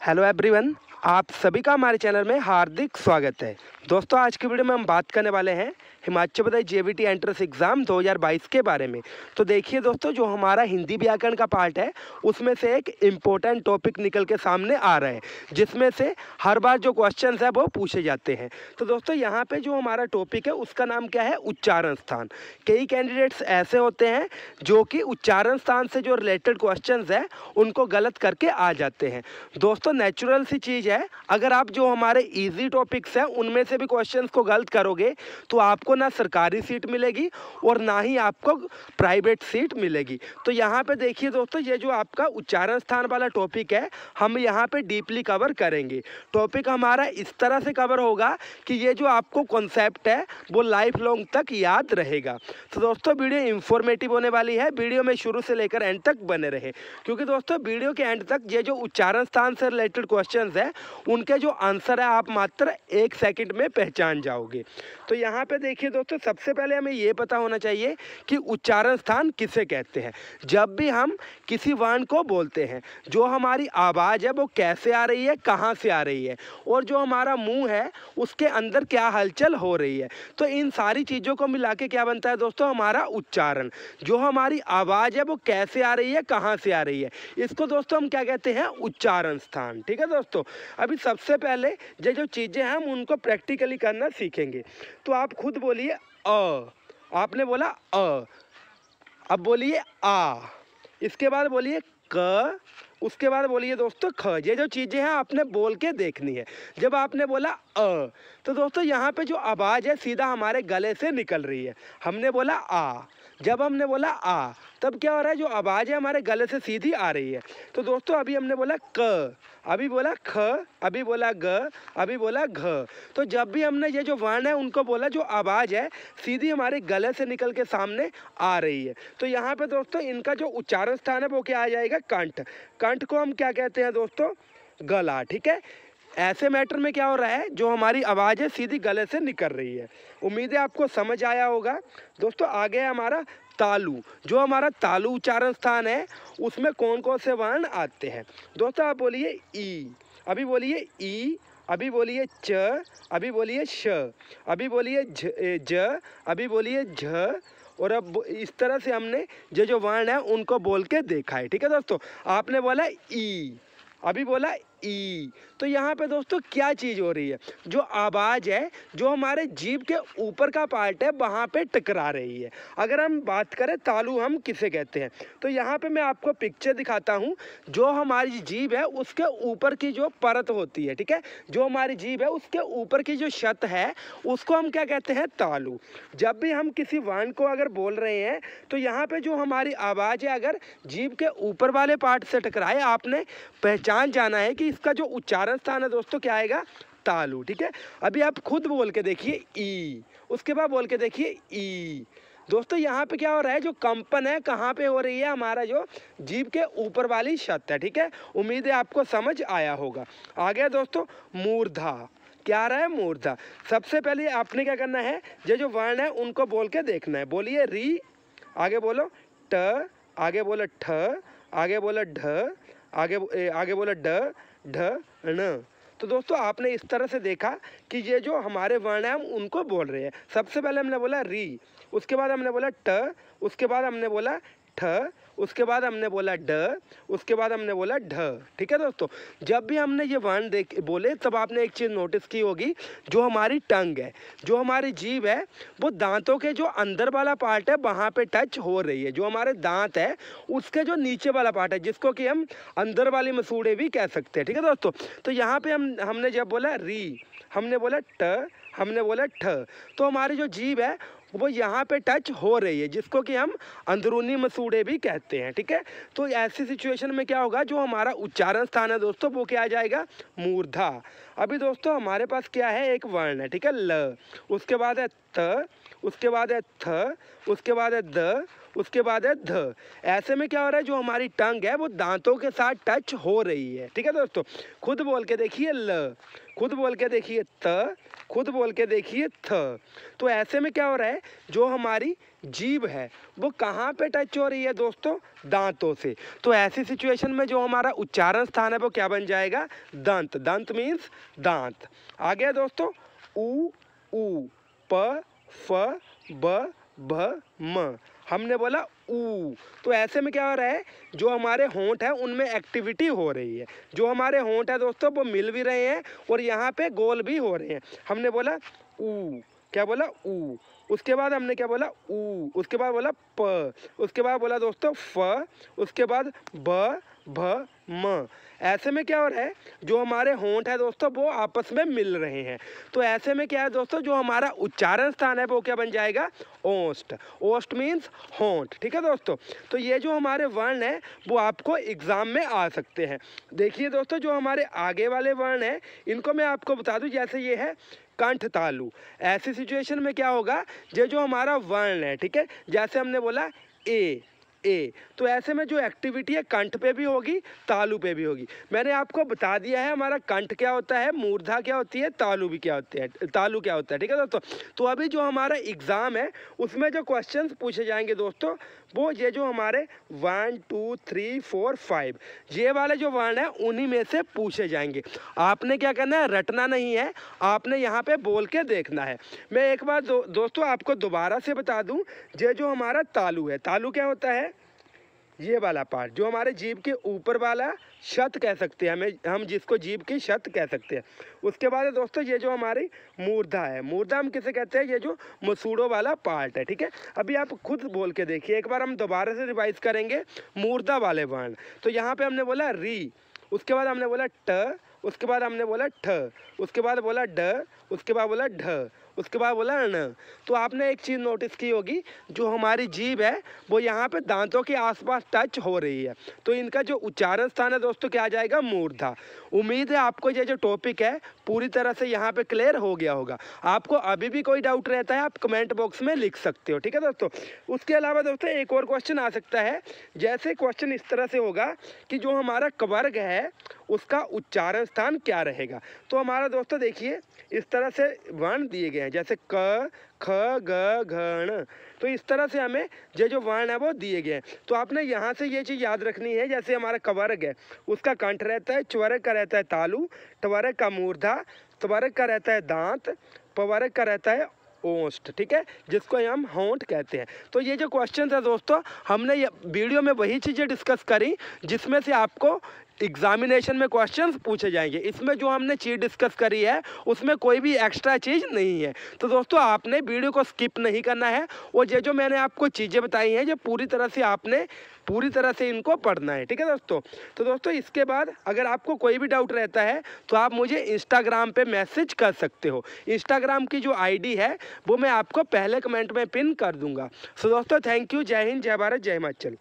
Hello everyone, आप सभी का हमारे चैनल में हार्दिक स्वागत है। दोस्तों, आज की वीडियो में हम बात करने वाले हैं Himachal Pradesh JVT entrance exam 2022 के बारे में। तो देखिए दोस्तों, जो हमारा हिंदी व्याकरण का पार्ट है उसमें से एक इम्पोर्टेंट टॉपिक निकल के सामने आ रहा है, जिसमें से हर बार जो क्वेश्चंस है वो पूछे जाते हैं। तो दोस्तों, यहाँ पे जो हमारा टॉपिक है उसका नाम क्या है? उच्चारण स्थान। कई कैंडिडेट्स ऐसे होते हैं जो कि उच्चारण स्थान से जो रिलेटेड क्वेश्चंस है उनको गलत करके आ जाते हैं। दोस्तों, नेचुरल सी चीज़ है, अगर आप जो हमारे इजी टॉपिक्स हैं उनमें से भी क्वेश्चंस को गलत करोगे तो आपको ना सरकारी सीट मिलेगी और ना ही आपको प्राइवेट सीट मिलेगी। तो यहाँ पे देखिए दोस्तों, ये जो आपका उच्चारण स्थान वाला टॉपिक है हम यहाँ पे डीपली कवर करेंगे। टॉपिक हमारा इस तरह से कवर होगा कि ये जो आपको कॉन्सेप्ट है वो लाइफ लॉन्ग तक याद रहेगा। तो दोस्तों, वीडियो इंफॉर्मेटिव होने वाली है, वीडियो में शुरू से लेकर एंड तक बने रहे, क्योंकि दोस्तों वीडियो के एंड तक ये जो उच्चारण स्थान से रिलेटेड क्वेश्चंस है उनके जो आंसर है आप मात्र 1 सेकंड में पहचान जाओगे। तो यहाँ पे देखिए दोस्तों, सबसे पहले हमें ये पता होना चाहिए कि उच्चारण स्थान किसे कहते हैं। जब भी हम किसी वर्ण को बोलते हैं, जो हमारी आवाज़ है वो कैसे आ रही है, कहाँ से आ रही है, और जो हमारा मुंह है उसके अंदर क्या हलचल हो रही है, तो इन सारी चीज़ों को मिला के क्या बनता है दोस्तों? हमारा उच्चारण। जो हमारी आवाज़ है वो कैसे आ रही है, कहाँ से आ रही है, इसको दोस्तों हम क्या कहते हैं? उच्चारण स्थान। ठीक है दोस्तों, अभी सबसे पहले ये जो चीज़ें हैं हम उनको प्रैक्टिकली करना सीखेंगे। तो आप खुद बोलिए अ, आपने बोला अ, अब बोलिए आ, इसके बाद बोलिए क, उसके बाद बोलिए दोस्तों ख। ये जो चीज़ें हैं आपने बोल के देखनी है। जब आपने बोला अ, तो दोस्तों यहाँ पे जो आवाज़ है सीधा हमारे गले से निकल रही है। हमने बोला आ, जब हमने बोला आ तब क्या हो रहा है? जो आवाज़ है हमारे गले से सीधी आ रही है। तो दोस्तों, अभी हमने बोला क, अभी बोला ख, अभी बोला ग, अभी बोला घ। तो जब भी हमने ये जो वर्ण है उनको बोला, जो आवाज़ है सीधी हमारे गले से निकल के सामने आ रही है। तो यहाँ पे दोस्तों इनका जो उच्चारण स्थान है वो क्या आ जाएगा? कंठ। कंठ को हम क्या कहते हैं दोस्तों? गला। ठीक है, ऐसे मैटर में क्या हो रहा है? जो हमारी आवाज़ है सीधी गले से निकल रही है। उम्मीद है आपको समझ आया होगा। दोस्तों, आगे है हमारा तालु। जो हमारा तालु उच्चारण स्थान है उसमें कौन कौन से वर्ण आते हैं? दोस्तों, आप बोलिए ई, अभी बोलिए ई, अभी बोलिए च, अभी बोलिए श, अभी बोलिए ज, अभी बोलिए झ, और अब इस तरह से हमने जो वर्ण है उनको बोल के देखा है। ठीक है दोस्तों, आपने बोला ई, अभी बोला ई। तो यहाँ पे दोस्तों क्या चीज़ हो रही है? जो आवाज़ है जो हमारे जीभ के ऊपर का पार्ट है वहाँ पे टकरा रही है। अगर हम बात करें तालु हम किसे कहते हैं, तो यहाँ पे मैं आपको पिक्चर दिखाता हूँ। जो हमारी जीभ है उसके ऊपर की जो परत होती है, ठीक है, जो हमारी जीभ है उसके ऊपर की जो छत है उसको हम क्या कहते हैं? तालु। जब भी हम किसी वर्ण को अगर बोल रहे हैं तो यहाँ पे जो हमारी आवाज़ है अगर जीभ के ऊपर वाले पार्ट से टकराए, आपने पहचान जाना है कि इसका जो उच्चारण स्थान है दोस्तों क्या आएगा? तालु। ठीक है, अभी आप खुद बोल के देखिए ई, उसके बाद बोल के देखिए ई। दोस्तों, यहाँ पे क्या हो रहा है? जो कंपन है कहाँ पे हो रही है? हमारा जो जीभ के ऊपर वाली छत है। ठीक है, उम्मीद है आपको समझ आया होगा। आ गया दोस्तों मूर्धा। क्या आ रहा है? मूर्धा। सबसे पहले आपने क्या करना है? ये जो वर्ण है उनको बोल के देखना है। बोलिए री, आगे बोलो ट, आगे बोलो ठ, आगे बोलो ढ, आगे बोलो ड, ढ, ण। तो दोस्तों, आपने इस तरह से देखा कि ये जो हमारे वर्ण हैं हम उनको बोल रहे हैं। सबसे पहले हमने बोला री, उसके बाद हमने बोला ट, उसके बाद हमने बोला ठ, उसके बाद हमने बोला ड, उसके बाद हमने बोला ढ। ठीक है दोस्तों, जब भी हमने ये वर्ण बोले तब आपने एक चीज़ नोटिस की होगी, जो हमारी टंग है, जो हमारी जीभ है, वो दांतों के जो अंदर वाला पार्ट है वहाँ पे टच हो रही है। जो हमारे दांत है उसके जो नीचे वाला पार्ट है, जिसको कि हम अंदर वाली मसूड़े भी कह सकते हैं। ठीक है दोस्तों, तो यहाँ पे हमने जब बोला री, हमने बोला ट, हमने बोला ठ, तो हमारी जो जीभ है वो यहाँ पे टच हो रही है, जिसको कि हम अंदरूनी मसूड़े भी कहते हैं। ठीक है, तो ऐसी सिचुएशन में क्या होगा? जो हमारा उच्चारण स्थान है दोस्तों वो क्या आ जाएगा? मूर्धा। अभी दोस्तों हमारे पास क्या है? एक वर्ण है, ठीक है, ल, उसके बाद है त, उसके बाद है थ, उसके बाद है द, उसके बाद है ध। ऐसे में क्या हो रहा है, जो हमारी टंग है वो दांतों के साथ टच हो रही है। ठीक है दोस्तों, खुद बोल के देखिए ल, खुद बोल के देखिए त, खुद बोल के देखिए थ। तो ऐसे में क्या हो रहा है, जो हमारी जीभ है वो कहाँ पे टच हो रही है दोस्तों, दांतों से। तो ऐसी सिचुएशन में जो हमारा उच्चारण स्थान है वो क्या बन जाएगा, दंत। दंत मीन्स दांत। आ गया दोस्तों, उ, ऊ, प, फ, ब, भ, म। हमने बोला ऊ। तो ऐसे में क्या हो रहा है, जो हमारे होंठ है उनमें एक्टिविटी हो रही है। जो हमारे होंठ है दोस्तों वो मिल भी रहे हैं और यहाँ पे गोल भी हो रहे हैं। हमने बोला ऊ, क्या बोला ऊ। उसके बाद हमने क्या बोला ऊ, उसके बाद बोला प, उसके बाद बोला दोस्तों फ, उसके बाद ब, भ, म। ऐसे में क्या हो रहा है, जो हमारे होंठ है दोस्तों वो आपस में मिल रहे हैं। तो ऐसे में क्या है दोस्तों, जो हमारा उच्चारण स्थान है वो क्या बन जाएगा, ओष्ठ। ओष्ठ मीन्स होंठ। ठीक है दोस्तों, तो ये जो हमारे वर्ण है वो आपको एग्जाम में आ सकते हैं। देखिए दोस्तों, जो हमारे आगे वाले वर्ण हैं इनको मैं आपको बता दूं, जैसे ये है कंठ तालु। ऐसी सिचुएशन में क्या होगा, ये जो हमारा वर्ण है, ठीक है, जैसे हमने बोला ए, ए, तो ऐसे में जो एक्टिविटी है कंठ पे भी होगी, तालु पे भी होगी। मैंने आपको बता दिया है हमारा कंठ क्या होता है, मूर्धा क्या होती है, तालु भी क्या होती है, तालु क्या होता है। ठीक है दोस्तों, तो अभी जो हमारा एग्जाम है उसमें जो क्वेश्चंस पूछे जाएंगे दोस्तों, वो ये जो हमारे 1 2 3 4 5 ये वाले जो वर्ण है उन्हीं में से पूछे जाएंगे। आपने क्या करना है, रटना नहीं है, आपने यहाँ पे बोल के देखना है। मैं एक बार दोस्तों आपको दोबारा से बता दूं, ये जो हमारा तालु है, तालु क्या होता है, ये वाला पार्ट जो हमारे जीभ के ऊपर वाला छत कह सकते हैं, हम जिसको जीभ की छत कह सकते हैं। उसके बाद दोस्तों ये जो हमारी मूर्धा है, मूर्धा हम किसे कहते हैं, ये जो मसूड़ों वाला पार्ट है। ठीक है, अभी आप खुद बोल के देखिए, एक बार हम दोबारा से रिवाइज करेंगे मूर्धा वाले वर्ण। तो यहाँ पे हमने बोला री, उसके बाद हमने बोला ट, उसके बाद हमने बोला ठ, उसके बाद बोला ड, उसके बाद बोला ढ, उसके बाद बोला न। तो आपने एक चीज़ नोटिस की होगी, जो हमारी जीभ है वो यहाँ पे दांतों के आसपास टच हो रही है, तो इनका जो उच्चारण स्थान है दोस्तों क्या आ जाएगा, मूर्धा। उम्मीद है आपको ये जो टॉपिक है पूरी तरह से यहाँ पे क्लियर हो गया होगा। आपको अभी भी कोई डाउट रहता है आप कमेंट बॉक्स में लिख सकते हो। ठीक है दोस्तों, उसके अलावा दोस्तों एक और क्वेश्चन आ सकता है। जैसे क्वेश्चन इस तरह से होगा कि जो हमारा कवर्ग है उसका उच्चारण स्थान क्या रहेगा। तो हमारा दोस्तों देखिए इस तरह से वर्ण दिए गए हैं, जैसे क, ख, ग, घ, ण। तो इस तरह से हमें ये जो वर्ण है वो दिए गए हैं। तो आपने यहाँ से ये चीज़ याद रखनी है, जैसे हमारा कवर्ग है उसका कंठ रहता है, च्वर्ग का रहता है तालु, टवर्ग का मूर्धा, त्वर्ग का रहता है दांत, पवर्ग का रहता है ओष्ठ। ठीक है, जिसको हम होंठ कहते हैं। तो ये जो क्वेश्चन है दोस्तों, हमने ये वीडियो में वही चीज़ें डिस्कस करी जिसमें से आपको एग्जामिनेशन में क्वेश्चंस पूछे जाएंगे। इसमें जो हमने चीज़ डिस्कस करी है उसमें कोई भी एक्स्ट्रा चीज़ नहीं है। तो दोस्तों आपने वीडियो को स्किप नहीं करना है, और ये जो मैंने आपको चीज़ें बताई हैं ये पूरी तरह से आपने पूरी तरह से इनको पढ़ना है। ठीक है दोस्तों, तो दोस्तों इसके बाद अगर आपको कोई भी डाउट रहता है तो आप मुझे इंस्टाग्राम पे मैसेज कर सकते हो। इंस्टाग्राम की जो आईडी है वो मैं आपको पहले कमेंट में पिन कर दूंगा। सो दोस्तों थैंक यू, जय हिंद, जय भारत, जय हिमाचल।